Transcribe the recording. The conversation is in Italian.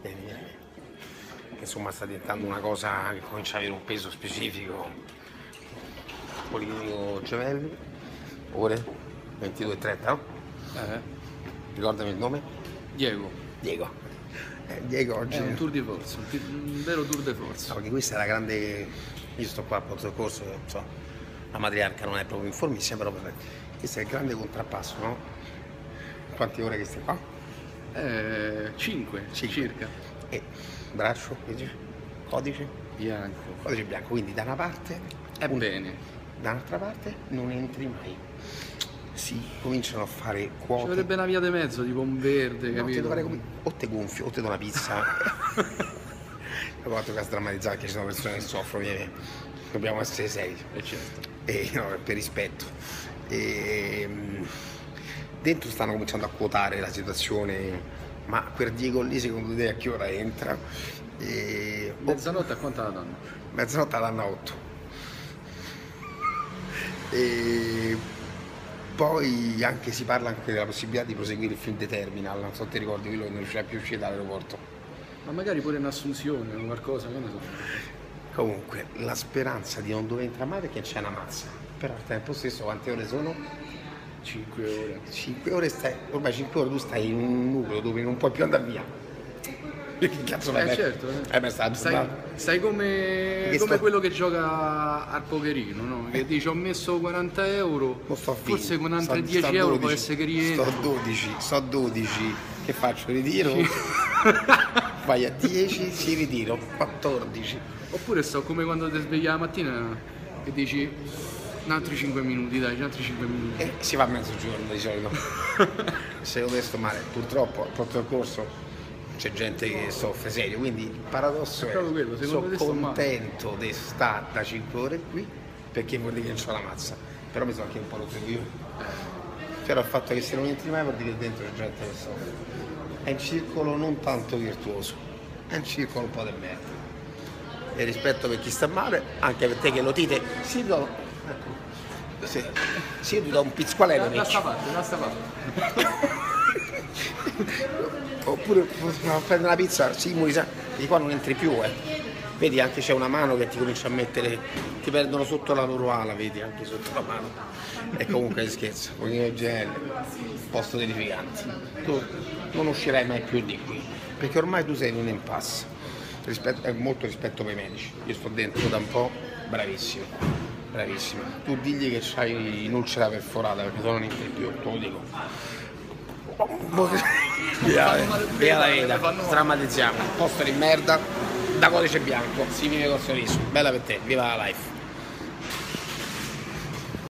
che insomma sta diventando una cosa che comincia ad avere un peso specifico. Policlinico Gemelli, ore 22:30, no? Ricordami il nome? Diego. Diego. Diego oggi È un tour di forza, un vero tour de forza. No, perché questa è la grande. Io sto qua a pronto soccorso, non so, la matriarca non è proprio informissima, però questo è il grande contrappasso, no? Quante ore che stai qua? 5 circa. E braccio, codice? Bianco. Codice bianco, quindi da una parte Bene. da un'altra parte non entri mai. Si cominciano a fare Ci quote. vorrebbe una via di mezzo, tipo un verde, No, capito? o te gonfio o te do una pizza. Ho fatto che sdrammatizzare perché ci sono persone che soffrono, dobbiamo essere seri. Certo. E no, per rispetto. Dentro stanno cominciando a quotare la situazione, ma quel Diego lì secondo te a che ora entra? Mezzanotte a quanta la danno? Mezzanotte alla 8. E poi anche si parla anche della possibilità di proseguire il film The Terminal, non so se ti ricordi quello che non riuscirà più a uscire dall'aeroporto. Ma magari pure in assunzione o qualcosa, che ne so. Comunque, la speranza di non dover entrare mai perché c'è una mazza, però al tempo stesso quante ore sono? 5 ore. 5 ore stai, ormai 5 ore tu stai in un nucleo dove non puoi più andare via. Che cazzo vai? Certo. Stai come quello che gioca al pokerino, no? Che dice ho messo 40 euro, forse con altri 10 euro può essere che rientro. Sto 12, che faccio? Ritiro? Vai a 10, si ritiro, 14. Oppure sto come quando ti svegli la mattina e dici un altri 5 minuti, dai, un altri 5 minuti. E si va a mezzogiorno di solito. Se lo sto male, purtroppo al pronto soccorso c'è gente che soffre serio, quindi il paradosso è quello, sono contento di stare da 5 ore qui perché vuol dire che non c'ho la mazza, però mi sono anche un po' rotto io. Però il fatto che se non entri mai vuol dire che dentro c'è gente che soffre. È un circolo non tanto virtuoso, è un circolo un po' del merda. E rispetto per chi sta male, anche per te che lo dite, sì, no. Sì, io ti do un pizzicoletto. Da sta parte. Oppure prendere la pizza, simuli, di qua non entri più, Vedi, anche c'è una mano che ti comincia a mettere, ti perdono sotto la loro ala, vedi, anche sotto la mano. E comunque scherzo, Policlinico Gemelli, posto terrificante. Tu non uscirai mai più di qui, perché ormai tu sei in un impasse. Molto rispetto per i medici. Io sto dentro da un po', bravissimo. Tu digli che c'hai un'ulcera perforata, perché tu non entri più, te lo dico. Via la vita, drammatizziamo, posto di merda, da codice bianco, si vive col sorriso, bella per te, viva la life.